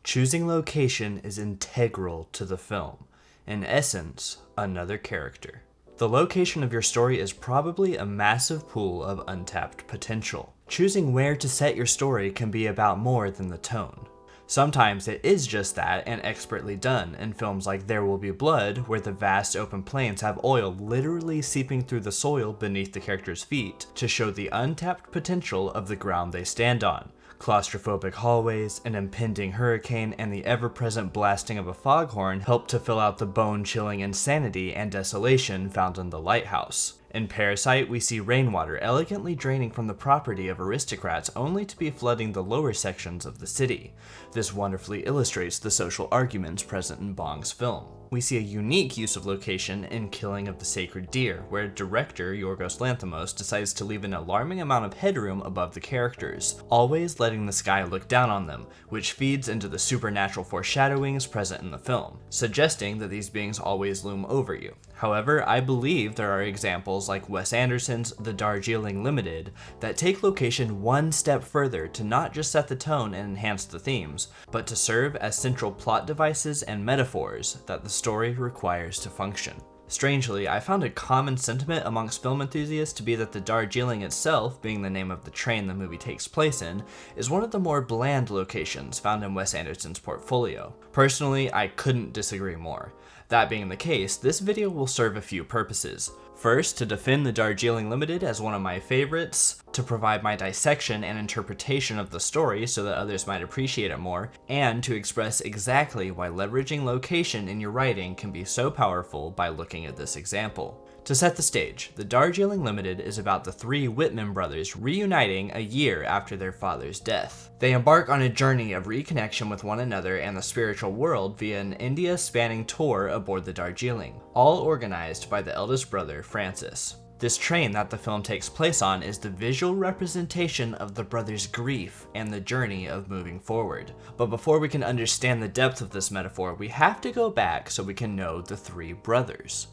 Choosing location is integral to the film. In essence, another character. The location of your story is probably a massive pool of untapped potential. Choosing where to set your story can be about more than the tone. Sometimes it is just that and expertly done in films like There Will Be Blood, where the vast open plains have oil literally seeping through the soil beneath the characters' feet to show the untapped potential of the ground they stand on. Claustrophobic hallways, an impending hurricane, and the ever-present blasting of a foghorn help to fill out the bone-chilling insanity and desolation found in the lighthouse. In Parasite, we see rainwater elegantly draining from the property of aristocrats only to be flooding the lower sections of the city. This wonderfully illustrates the social arguments present in Bong's film. We see a unique use of location in Killing of the Sacred Deer, where director Yorgos Lanthimos decides to leave an alarming amount of headroom above the characters, always letting the sky look down on them, which feeds into the supernatural foreshadowings present in the film, suggesting that these beings always loom over you. However, I believe there are examples like Wes Anderson's The Darjeeling Limited that take location one step further to not just set the tone and enhance the themes, but to serve as central plot devices and metaphors that the story requires to function. Strangely, I found a common sentiment amongst film enthusiasts to be that the Darjeeling itself, being the name of the train the movie takes place in, is one of the more bland locations found in Wes Anderson's portfolio. Personally, I couldn't disagree more. That being the case, this video will serve a few purposes. First, to defend the Darjeeling Limited as one of my favorites, to provide my dissection and interpretation of the story so that others might appreciate it more, and to express exactly why leveraging location in your writing can be so powerful by looking at this example. To set the stage, the Darjeeling Limited is about the three Whitman brothers reuniting a year after their father's death. They embark on a journey of reconnection with one another and the spiritual world via an India-spanning tour aboard the Darjeeling, all organized by the eldest brother, Francis. This train that the film takes place on is the visual representation of the brothers' grief and the journey of moving forward. But before we can understand the depth of this metaphor, we have to go back so we can know the three brothers.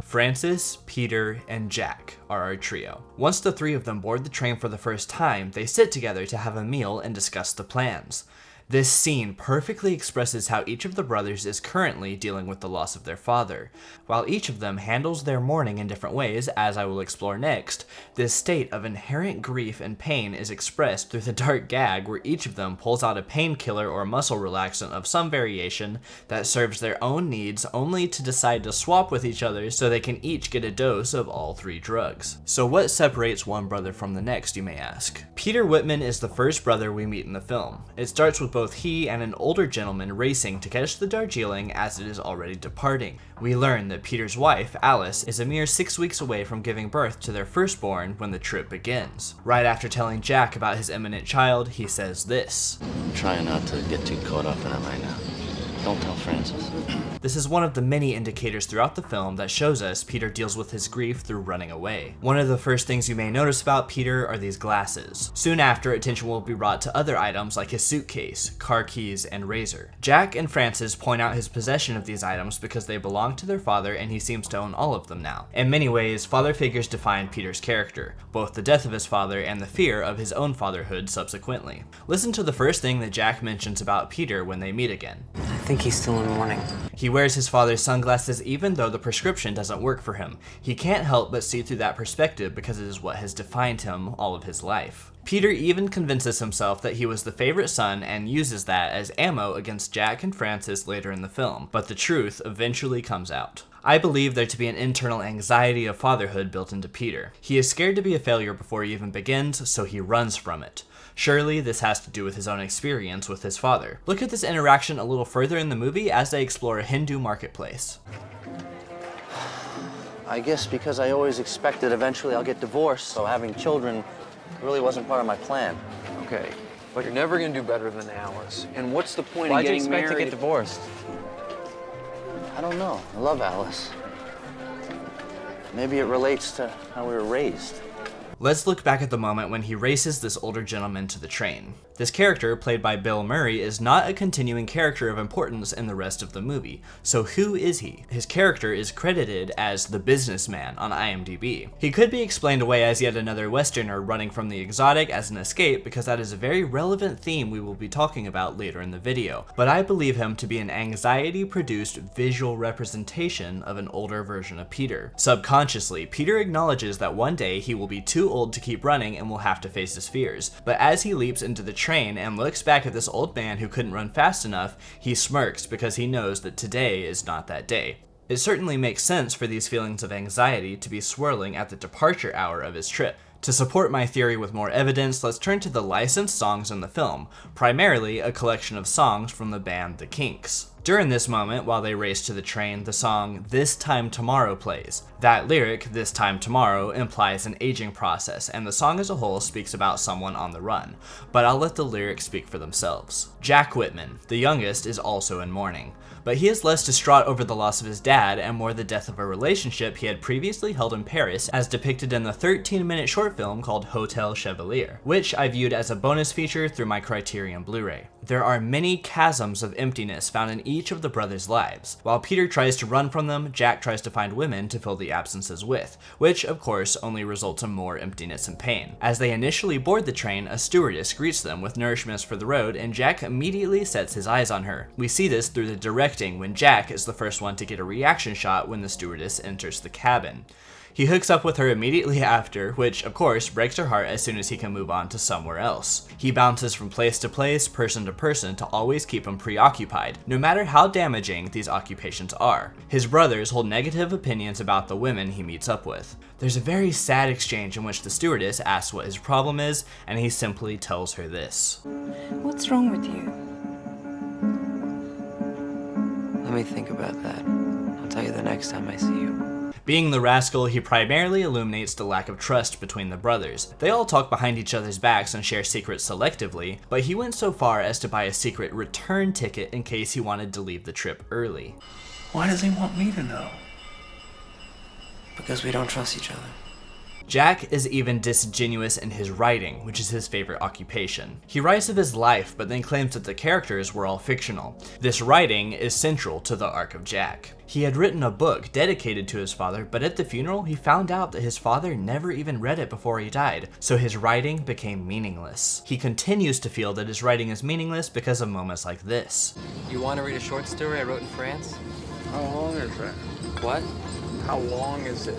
Francis, Peter, and Jack are our trio. Once the three of them board the train for the first time, they sit together to have a meal and discuss the plans. This scene perfectly expresses how each of the brothers is currently dealing with the loss of their father. While each of them handles their mourning in different ways, as I will explore next, this state of inherent grief and pain is expressed through the dark gag where each of them pulls out a painkiller or muscle relaxant of some variation that serves their own needs only to decide to swap with each other so they can each get a dose of all three drugs. So what separates one brother from the next, you may ask? Peter Whitman is the first brother we meet in the film. It starts with both he and an older gentleman racing to catch the Darjeeling as it is already departing. We learn that Peter's wife, Alice, is a mere 6 weeks away from giving birth to their firstborn when the trip begins. Right after telling Jack about his imminent child, he says this. I'm trying not to get too caught up in it right now. Don't tell Francis. This is one of the many indicators throughout the film that shows us Peter deals with his grief through running away. One of the first things you may notice about Peter are these glasses. Soon after, attention will be brought to other items like his suitcase, car keys, and razor. Jack and Francis point out his possession of these items because they belong to their father and he seems to own all of them now. In many ways, father figures define Peter's character, both the death of his father and the fear of his own fatherhood subsequently. Listen to the first thing that Jack mentions about Peter when they meet again. I think he's still in mourning. He wears his father's sunglasses even though the prescription doesn't work for him. He can't help but see through that perspective because it is what has defined him all of his life. Peter even convinces himself that he was the favorite son and uses that as ammo against Jack and Francis later in the film, but the truth eventually comes out. I believe there to be an internal anxiety of fatherhood built into Peter. He is scared to be a failure before he even begins, so he runs from it. Surely this has to do with his own experience with his father. Look at this interaction a little further in the movie as they explore a Hindu marketplace. I guess because I always expected eventually I'll get divorced, so having children really wasn't part of my plan. Okay, but you're never gonna do better than Alice. And what's the point Why'd of you getting expect married? to get divorced? I don't know. I love Alice. Maybe it relates to how we were raised. Let's look back at the moment when he races this older gentleman to the train. This character, played by Bill Murray, is not a continuing character of importance in the rest of the movie. So who is he? His character is credited as the businessman on IMDb. He could be explained away as yet another Westerner running from the exotic as an escape, because that is a very relevant theme we will be talking about later in the video. But I believe him to be an anxiety-produced visual representation of an older version of Peter. Subconsciously, Peter acknowledges that one day he will be too old to keep running and will have to face his fears. But as he leaps into the train and looks back at this old man who couldn't run fast enough, he smirks because he knows that today is not that day. It certainly makes sense for these feelings of anxiety to be swirling at the departure hour of his trip. To support my theory with more evidence, let's turn to the licensed songs in the film, primarily a collection of songs from the band The Kinks. During this moment, while they race to the train, the song This Time Tomorrow plays. That lyric, This Time Tomorrow, implies an aging process, and the song as a whole speaks about someone on the run, but I'll let the lyrics speak for themselves. Jack Whitman, the youngest, is also in mourning, but he is less distraught over the loss of his dad and more the death of a relationship he had previously held in Paris, as depicted in the 13-minute short film called Hotel Chevalier, which I viewed as a bonus feature through my Criterion Blu-ray. There are many chasms of emptiness found in each of the brothers' lives. While Peter tries to run from them, Jack tries to find women to fill the absences with, which of course only results in more emptiness and pain. As they initially board the train, a stewardess greets them with nourishments for the road, and Jack immediately sets his eyes on her. We see this through the directing when Jack is the first one to get a reaction shot when the stewardess enters the cabin. He hooks up with her immediately after, which of course breaks her heart as soon as he can move on to somewhere else. He bounces from place to place, person to person, to always keep him preoccupied, no matter how damaging these occupations are. His brothers hold negative opinions about the women he meets up with. There's a very sad exchange in which the stewardess asks what his problem is, and he simply tells her this. What's wrong with you? Let me think about that. I'll tell you the next time I see you. Being the rascal, he primarily illuminates the lack of trust between the brothers. They all talk behind each other's backs and share secrets selectively, but he went so far as to buy a secret return ticket in case he wanted to leave the trip early. Why does he want me to know? Because we don't trust each other. Jack is even disingenuous in his writing, which is his favorite occupation. He writes of his life, but then claims that the characters were all fictional. This writing is central to the arc of Jack. He had written a book dedicated to his father, but at the funeral he found out that his father never even read it before he died, so his writing became meaningless. He continues to feel that his writing is meaningless because of moments like this. You want to read a short story I wrote in France? How long is that? What? How long is it?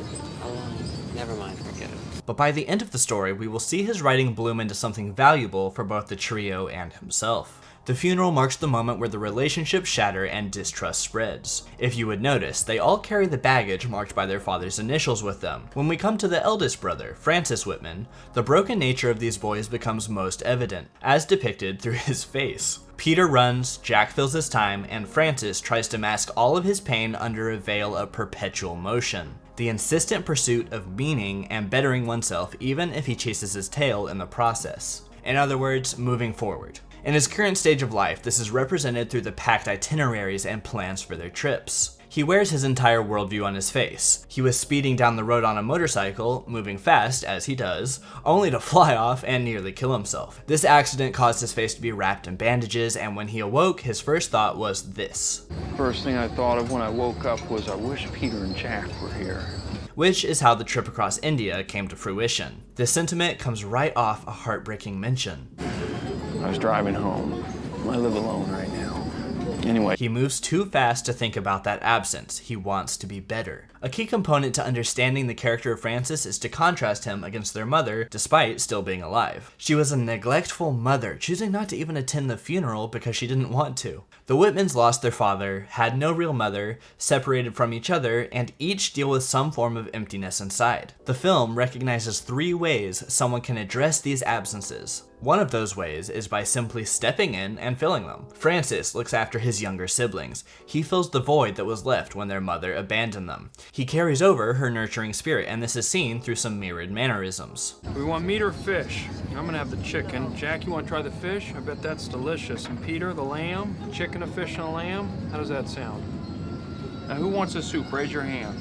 Never mind, forget it. But by the end of the story, we will see his writing bloom into something valuable for both the trio and himself. The funeral marks the moment where the relationships shatter and distrust spreads. If you would notice, they all carry the baggage marked by their father's initials with them. When we come to the eldest brother, Francis Whitman, the broken nature of these boys becomes most evident, as depicted through his face. Peter runs, Jack fills his time, and Francis tries to mask all of his pain under a veil of perpetual motion. The insistent pursuit of meaning and bettering oneself even if he chases his tail in the process. In other words, moving forward. In his current stage of life, this is represented through the packed itineraries and plans for their trips. He wears his entire worldview on his face. He was speeding down the road on a motorcycle, moving fast, as he does, only to fly off and nearly kill himself. This accident caused his face to be wrapped in bandages, and when he awoke, his first thought was this. First thing I thought of when I woke up was I wish Peter and Jack were here. Which is how the trip across India came to fruition. This sentiment comes right off a heartbreaking mention. I was driving home. I live alone right now. Anyway. He moves too fast to think about that absence. He wants to be better. A key component to understanding the character of Francis is to contrast him against their mother, despite still being alive. She was a neglectful mother, choosing not to even attend the funeral because she didn't want to. The Whitmans lost their father, had no real mother, separated from each other, and each deal with some form of emptiness inside. The film recognizes 3 ways someone can address these absences. One of those ways is by simply stepping in and filling them. Francis looks after his younger siblings. He fills the void that was left when their mother abandoned them. He carries over her nurturing spirit, and this is seen through some mirrored mannerisms. We want meat or fish? I'm gonna have the chicken. Jack, you wanna try the fish? I bet that's delicious. And Peter, the lamb? Chicken, a fish, and a lamb? How does that sound? Now who wants a soup? Raise your hand.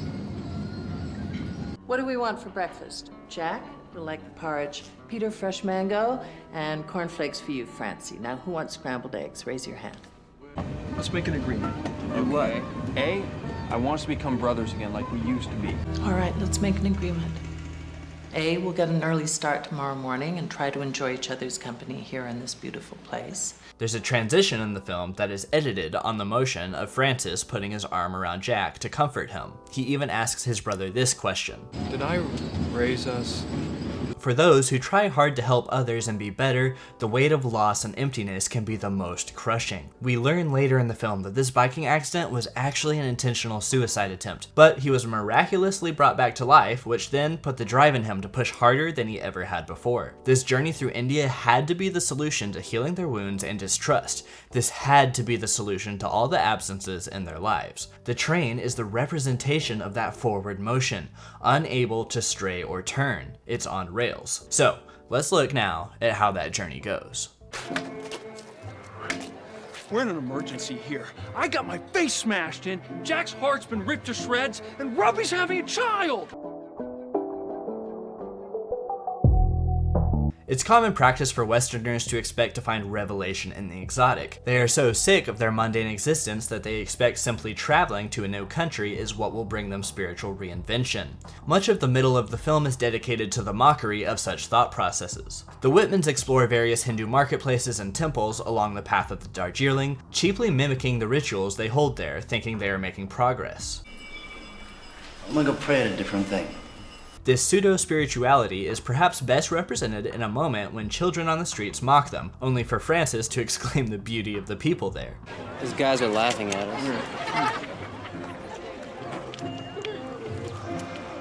What do we want for breakfast? Jack? You'll like the porridge. Peter, fresh mango, and cornflakes for you, Francie. Now, who wants scrambled eggs? Raise your hand. Let's make an agreement. Okay. A, I want us to become brothers again like we used to be. All right, let's make an agreement. A, we'll get an early start tomorrow morning and try to enjoy each other's company here in this beautiful place. There's a transition in the film that is edited on the motion of Francis putting his arm around Jack to comfort him. He even asks his brother this question. Did I raise us? For those who try hard to help others and be better, the weight of loss and emptiness can be the most crushing. We learn later in the film that this biking accident was actually an intentional suicide attempt, but he was miraculously brought back to life, which then put the drive in him to push harder than he ever had before. This journey through India had to be the solution to healing their wounds and distrust. This had to be the solution to all the absences in their lives. The train is the representation of that forward motion, unable to stray or turn. It's on rails. So let's look now at how that journey goes. We're in an emergency here. I got my face smashed in, Jack's heart's been ripped to shreds, and Robbie's having a child! It's common practice for Westerners to expect to find revelation in the exotic. They are so sick of their mundane existence that they expect simply traveling to a new country is what will bring them spiritual reinvention. Much of the middle of the film is dedicated to the mockery of such thought processes. The Whitmans explore various Hindu marketplaces and temples along the path of the Darjeeling, cheaply mimicking the rituals they hold there, thinking they are making progress. I'm gonna go pray at a different thing. This pseudo-spirituality is perhaps best represented in a moment when children on the streets mock them, only for Francis to exclaim the beauty of the people there. These guys are laughing at us.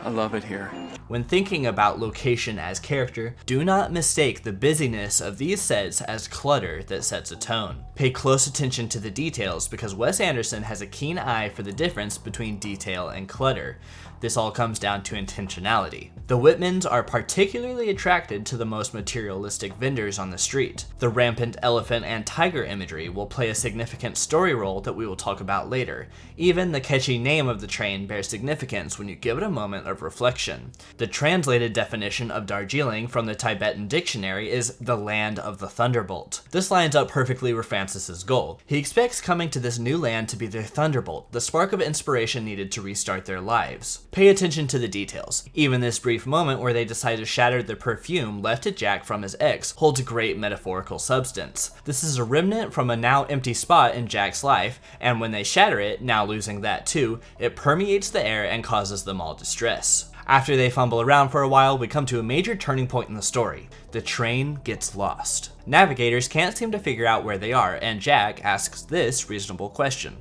I love it here. When thinking about location as character, do not mistake the busyness of these sets as clutter that sets a tone. Pay close attention to the details because Wes Anderson has a keen eye for the difference between detail and clutter. This all comes down to intentionality. The Whitmans are particularly attracted to the most materialistic vendors on the street. The rampant elephant and tiger imagery will play a significant story role that we will talk about later. Even the catchy name of the train bears significance when you give it a moment of reflection. The translated definition of Darjeeling from the Tibetan dictionary is the land of the thunderbolt. This lines up perfectly with Francis's goal. He expects coming to this new land to be their thunderbolt, the spark of inspiration needed to restart their lives. Pay attention to the details. Even this brief moment where they decide to shatter the perfume left to Jack from his ex holds great metaphorical substance. This is a remnant from a now empty spot in Jack's life, and when they shatter it, now losing that too, it permeates the air and causes them all distress. After they fumble around for a while, we come to a major turning point in the story. The train gets lost. Navigators can't seem to figure out where they are, and Jack asks this reasonable question.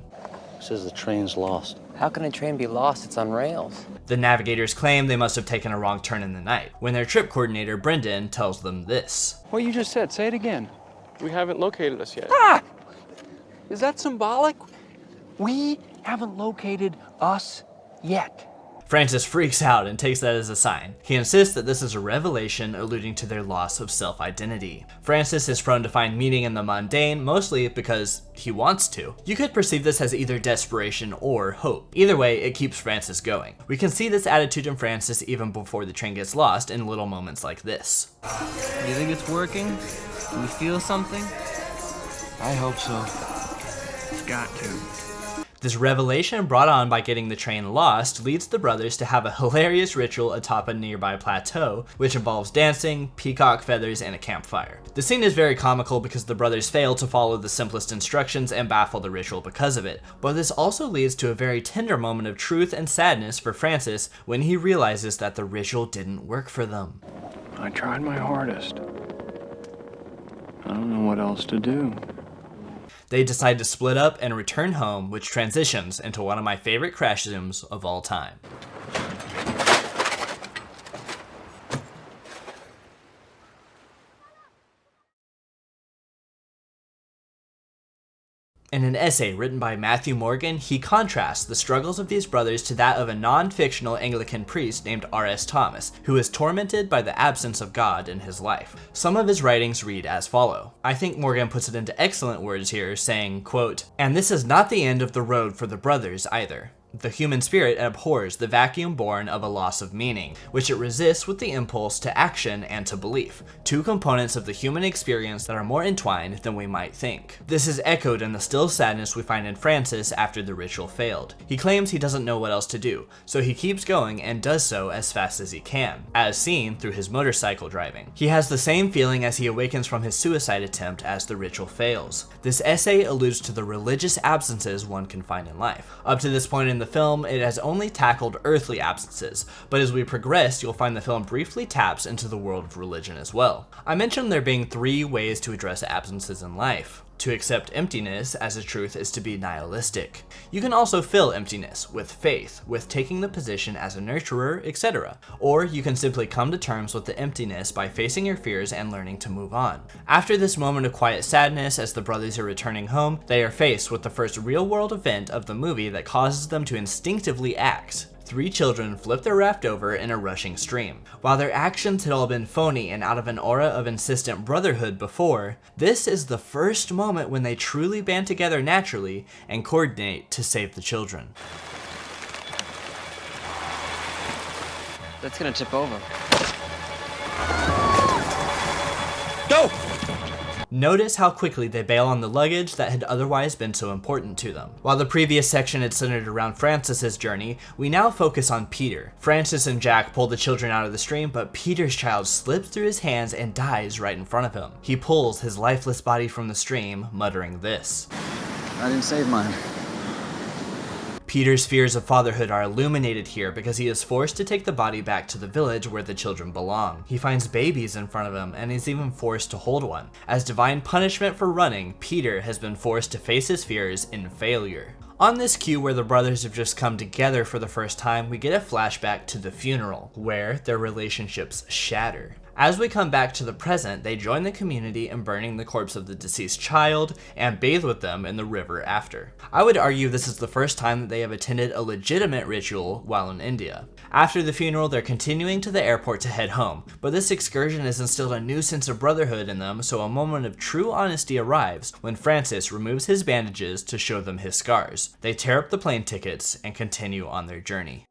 Says the train's lost. How can a train be lost? It's on rails. The navigators claim they must have taken a wrong turn in the night, when their trip coordinator, Brendan, tells them this. What you just said, say it again. We haven't located us yet. Ah! Is that symbolic? We haven't located us yet. Francis freaks out and takes that as a sign. He insists that this is a revelation alluding to their loss of self-identity. Francis is prone to find meaning in the mundane, mostly because he wants to. You could perceive this as either desperation or hope. Either way, it keeps Francis going. We can see this attitude in Francis even before the train gets lost in little moments like this. Do you think it's working? Do we feel something? I hope so. It's got to. This revelation brought on by getting the train lost leads the brothers to have a hilarious ritual atop a nearby plateau, which involves dancing, peacock feathers, and a campfire. The scene is very comical because the brothers fail to follow the simplest instructions and baffle the ritual because of it, but this also leads to a very tender moment of truth and sadness for Francis when he realizes that the ritual didn't work for them. I tried my hardest. I don't know what else to do. They decide to split up and return home, which transitions into one of my favorite crash zooms of all time. In an essay written by Matthew Morgan, he contrasts the struggles of these brothers to that of a non-fictional Anglican priest named R.S. Thomas, who is tormented by the absence of God in his life. Some of his writings read as follow. I think Morgan puts it into excellent words here, saying, quote, "And this is not the end of the road for the brothers either. The human spirit abhors the vacuum born of a loss of meaning, which it resists with the impulse to action and to belief, two components of the human experience that are more entwined than we might think. This is echoed in the still sadness we find in Francis after the ritual failed. He claims he doesn't know what else to do, so he keeps going and does so as fast as he can, as seen through his motorcycle driving. He has the same feeling as he awakens from his suicide attempt as the ritual fails. This essay alludes to the religious absences one can find in life. Up to this point in the film, it has only tackled earthly absences, but as we progress, you'll find the film briefly taps into the world of religion as well. I mentioned there being 3 ways to address absences in life. To accept emptiness as a truth is to be nihilistic. You can also fill emptiness with faith, with taking the position as a nurturer, etc. Or you can simply come to terms with the emptiness by facing your fears and learning to move on. After this moment of quiet sadness as the brothers are returning home, they are faced with the first real-world event of the movie that causes them to instinctively act. 3 children flip their raft over in a rushing stream. While their actions had all been phony and out of an aura of insistent brotherhood before, this is the first moment when they truly band together naturally and coordinate to save the children. That's gonna tip over. Go! Notice how quickly they bail on the luggage that had otherwise been so important to them. While the previous section had centered around Francis's journey, we now focus on Peter. Francis and Jack pull the children out of the stream, but Peter's child slips through his hands and dies right in front of him. He pulls his lifeless body from the stream, muttering this. I didn't save mine. Peter's fears of fatherhood are illuminated here because he is forced to take the body back to the village where the children belong. He finds babies in front of him and is even forced to hold one. As divine punishment for running, Peter has been forced to face his fears in failure. On this cue where the brothers have just come together for the first time, we get a flashback to the funeral, where their relationships shatter. As we come back to the present, they join the community in burning the corpse of the deceased child and bathe with them in the river after. I would argue this is the first time that they have attended a legitimate ritual while in India. After the funeral, they're continuing to the airport to head home, but this excursion has instilled a new sense of brotherhood in them, so a moment of true honesty arrives when Francis removes his bandages to show them his scars. They tear up the plane tickets and continue on their journey.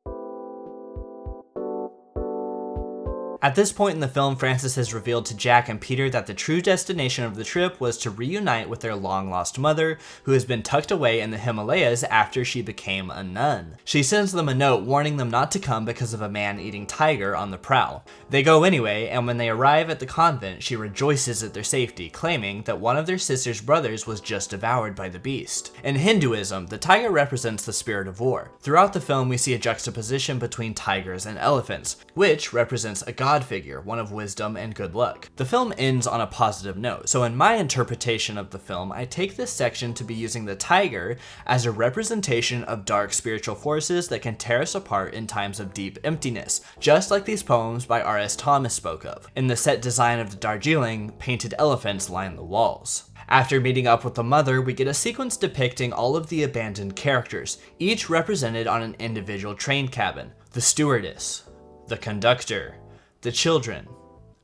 At this point in the film, Francis has revealed to Jack and Peter that the true destination of the trip was to reunite with their long-lost mother, who has been tucked away in the Himalayas after she became a nun. She sends them a note warning them not to come because of a man-eating tiger on the prowl. They go anyway, and when they arrive at the convent, she rejoices at their safety, claiming that one of their sister's brothers was just devoured by the beast. In Hinduism, the tiger represents the spirit of war. Throughout the film, we see a juxtaposition between tigers and elephants, which represents a god figure, one of wisdom and good luck. The film ends on a positive note, so in my interpretation of the film, I take this section to be using the tiger as a representation of dark spiritual forces that can tear us apart in times of deep emptiness, just like these poems by R.S. Thomas spoke of. In the set design of the Darjeeling, painted elephants line the walls. After meeting up with the mother, we get a sequence depicting all of the abandoned characters, each represented on an individual train cabin. The stewardess, the conductor, the children,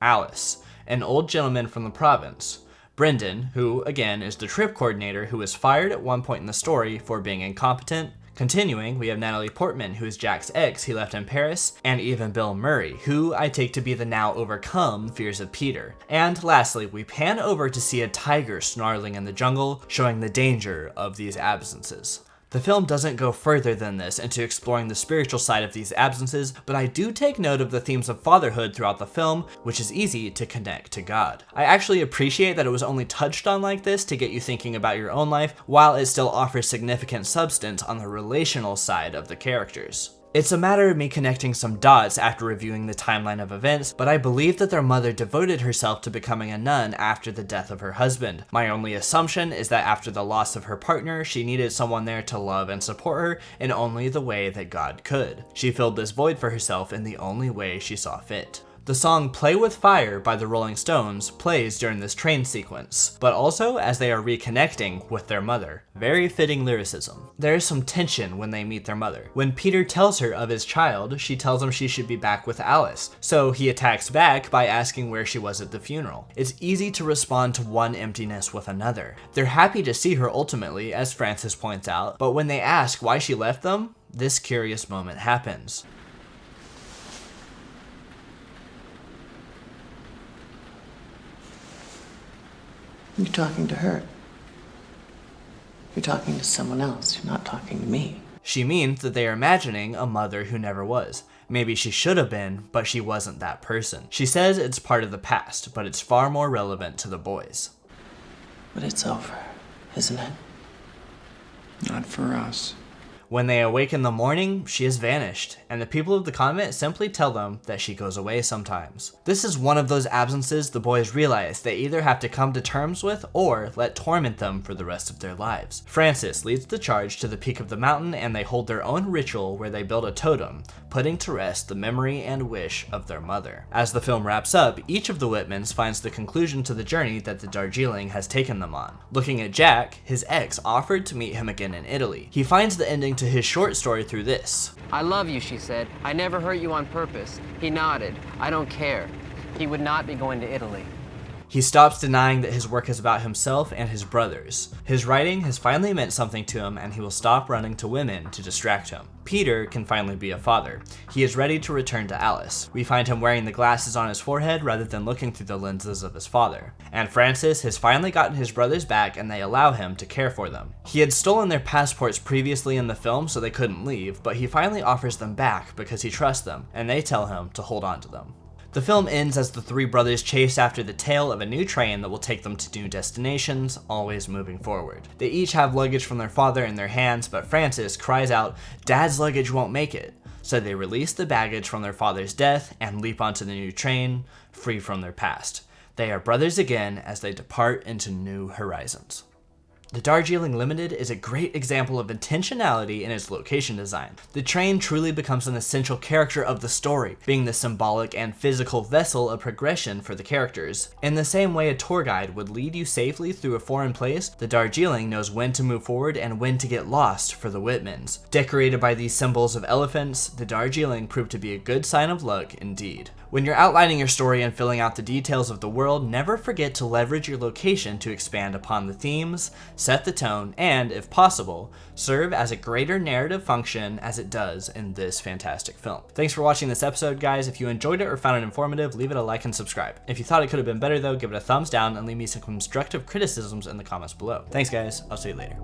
Alice, an old gentleman from the province, Brendan, who, again, is the trip coordinator who was fired at one point in the story for being incompetent. Continuing, we have Natalie Portman, who is Jack's ex he left in Paris, and even Bill Murray, who I take to be the now overcome fears of Peter. And lastly, we pan over to see a tiger snarling in the jungle, showing the danger of these absences. The film doesn't go further than this into exploring the spiritual side of these absences, but I do take note of the themes of fatherhood throughout the film, which is easy to connect to God. I actually appreciate that it was only touched on like this to get you thinking about your own life, while it still offers significant substance on the relational side of the characters. It's a matter of me connecting some dots after reviewing the timeline of events, but I believe that their mother devoted herself to becoming a nun after the death of her husband. My only assumption is that after the loss of her partner, she needed someone there to love and support her in only the way that God could. She filled this void for herself in the only way she saw fit. The song Play With Fire by the Rolling Stones plays during this train sequence, but also as they are reconnecting with their mother. Very fitting lyricism. There is some tension when they meet their mother. When Peter tells her of his child, she tells him she should be back with Alice, so he attacks back by asking where she was at the funeral. It's easy to respond to one emptiness with another. They're happy to see her ultimately, as Francis points out, but when they ask why she left them, this curious moment happens. You're talking to her. You're talking to someone else. You're not talking to me. She means that they are imagining a mother who never was. Maybe she should have been, but she wasn't that person. She says it's part of the past, but it's far more relevant to the boys. But it's over, isn't it? Not for us. When they awake in the morning, she has vanished, and the people of the convent simply tell them that she goes away sometimes. This is one of those absences the boys realize they either have to come to terms with or let torment them for the rest of their lives. Francis leads the charge to the peak of the mountain, and they hold their own ritual where they build a totem, putting to rest the memory and wish of their mother. As the film wraps up, each of the Whitmans finds the conclusion to the journey that the Darjeeling has taken them on. Looking at Jack, his ex offered to meet him again in Italy. He finds the ending to his short story through this. I love you, she said. I never hurt you on purpose. He nodded. I don't care. He would not be going to Italy. He stops denying that his work is about himself and his brothers. His writing has finally meant something to him, and he will stop running to women to distract him. Peter can finally be a father. He is ready to return to Alice. We find him wearing the glasses on his forehead rather than looking through the lenses of his father. And Francis has finally gotten his brothers back, and they allow him to care for them. He had stolen their passports previously in the film, so they couldn't leave, but he finally offers them back because he trusts them, and they tell him to hold on to them. The film ends as the three brothers chase after the tail of a new train that will take them to new destinations, always moving forward. They each have luggage from their father in their hands, but Francis cries out, "Dad's luggage won't make it." So they release the baggage from their father's death and leap onto the new train, free from their past. They are brothers again as they depart into new horizons. The Darjeeling Limited is a great example of intentionality in its location design. The train truly becomes an essential character of the story, being the symbolic and physical vessel of progression for the characters. In the same way a tour guide would lead you safely through a foreign place, the Darjeeling knows when to move forward and when to get lost for the Whitmans. Decorated by these symbols of elephants, the Darjeeling proved to be a good sign of luck indeed. When you're outlining your story and filling out the details of the world, never forget to leverage your location to expand upon the themes, set the tone, and, if possible, serve as a greater narrative function as it does in this fantastic film. Thanks for watching this episode, guys. If you enjoyed it or found it informative, leave it a like and subscribe. If you thought it could have been better though, give it a thumbs down and leave me some constructive criticisms in the comments below. Thanks guys, I'll see you later.